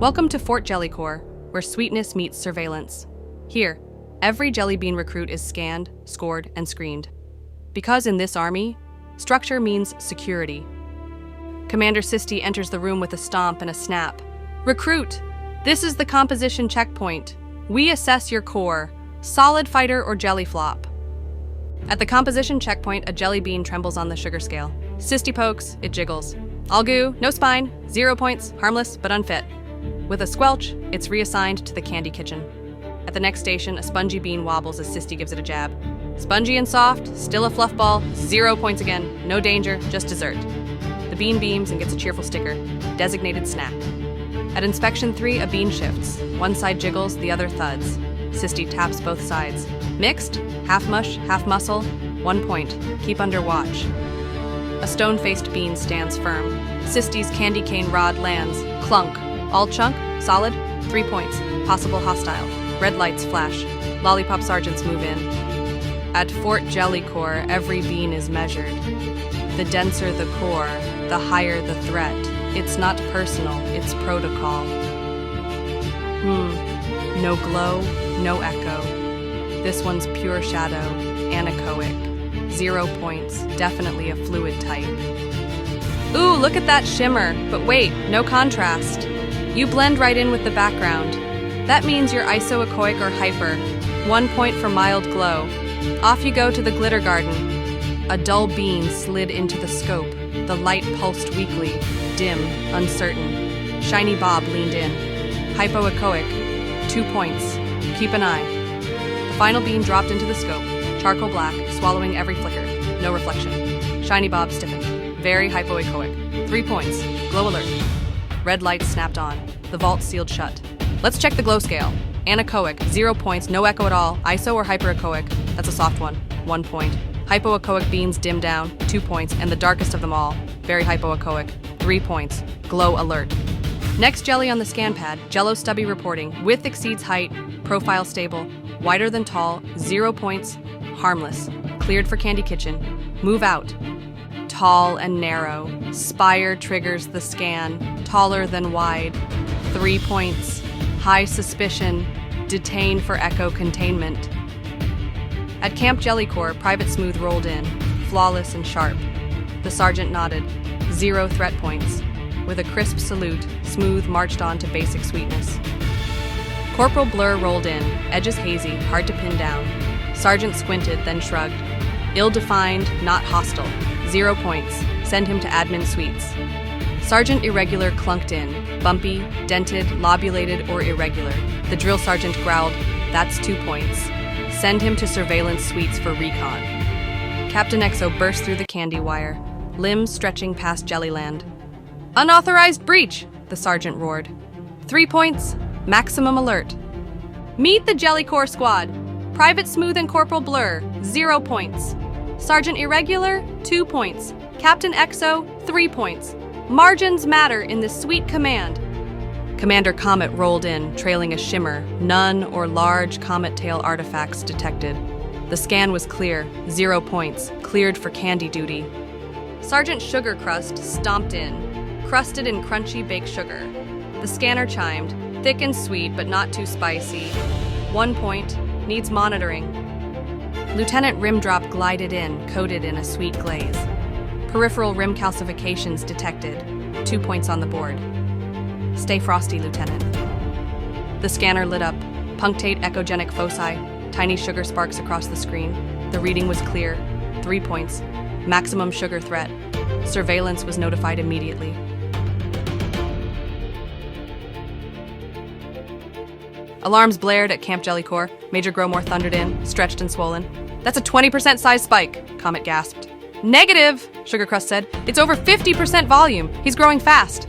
Welcome to Fort Jellycore, where sweetness meets surveillance. Here, every jelly bean recruit is scanned, scored, and screened. Because in this army, structure means security. Commander Sisti enters the room with a stomp and a snap. Recruit, this is the composition checkpoint. We assess your core, solid fighter or jelly flop. At the composition checkpoint, a jelly bean trembles on the sugar scale. Sisti pokes, it jiggles. All goo, no spine, 0 points, harmless but unfit. With a squelch, it's reassigned to the candy kitchen. At the next station, a spongy bean wobbles as Sisti gives it a jab. Spongy and soft, still a fluff ball, 0 points again, no danger, just dessert. The bean beams and gets a cheerful sticker, designated snack. At inspection 3, a bean shifts. One side jiggles, the other thuds. Sisti taps both sides. Mixed, half mush, half muscle, 1 point, keep under watch. A stone-faced bean stands firm. Sisti's candy cane rod lands, clunk. All chunk, solid, 3 points, possible hostile. Red lights flash. Lollipop sergeants move in. At Fort Jellycore, every bean is measured. The denser the core, the higher the threat. It's not personal, it's protocol. No glow, no echo. This one's pure shadow, anechoic. 0 points, definitely a fluid type. Ooh, look at that shimmer, but wait, no contrast. You blend right in with the background. That means you're isoechoic or hyper. 1 point for mild glow. Off you go to the glitter garden. A dull bean slid into the scope. The light pulsed weakly, dim, uncertain. Shiny Bob leaned in. Hypoechoic, 2 points. Keep an eye. The final bean dropped into the scope, charcoal black, swallowing every flicker. No reflection. Shiny Bob stiffened. Very hypoechoic. 3 points. Glow alert. Red lights snapped on. The vault sealed shut. Let's check the glow scale. Anechoic, 0 points, no echo at all. Iso or hyperechoic, that's a soft one, 1 point. Hypoechoic beans dim down, 2 points, and the darkest of them all, very hypoechoic, 3 points. Glow alert. Next jelly on the scan pad, Jello stubby reporting. Width exceeds height, profile stable, wider than tall, 0 points, harmless. Cleared for candy kitchen. Move out. Tall and narrow. Spire triggers the scan. Taller than wide. 3 points. High suspicion. Detain for echo containment. At Camp Jellycore, Private Smooth rolled in, flawless and sharp. The sergeant nodded. 0 threat points. With a crisp salute, Smooth marched on to basic sweetness. Corporal Blur rolled in, edges hazy, hard to pin down. Sergeant squinted, then shrugged. Ill-defined, not hostile. 0 points. Send him to admin suites. Sergeant Irregular clunked in. Bumpy, dented, lobulated, or irregular. The drill sergeant growled, that's 2 points. Send him to surveillance suites for recon. Captain Exo burst through the candy wire, limbs stretching past Jellyland. Unauthorized breach, the sergeant roared. 3 points, maximum alert. Meet the Jellycore squad. Private Smooth and Corporal Blur, 0 points. Sergeant Irregular, 2 points. Captain Exo, 3 points. Margins matter in this sweet command. Commander Comet rolled in, trailing a shimmer. None or large comet tail artifacts detected. The scan was clear, 0 points, cleared for candy duty. Sergeant Sugar Crust stomped in, crusted in crunchy baked sugar. The scanner chimed, thick and sweet but not too spicy. 1 point, needs monitoring. Lieutenant Rimdrop glided in, coated in a sweet glaze. Peripheral rim calcifications detected. 2 points on the board. Stay frosty, Lieutenant. The scanner lit up. Punctate echogenic foci. Tiny sugar sparks across the screen. The reading was clear. 3 points. Maximum sugar threat. Surveillance was notified immediately. Alarms blared at Camp Jellycore. Major Growmore thundered in, stretched and swollen. That's a 20% size spike, Comet gasped. Negative, Sugar Crust said. It's over 50% volume. He's growing fast.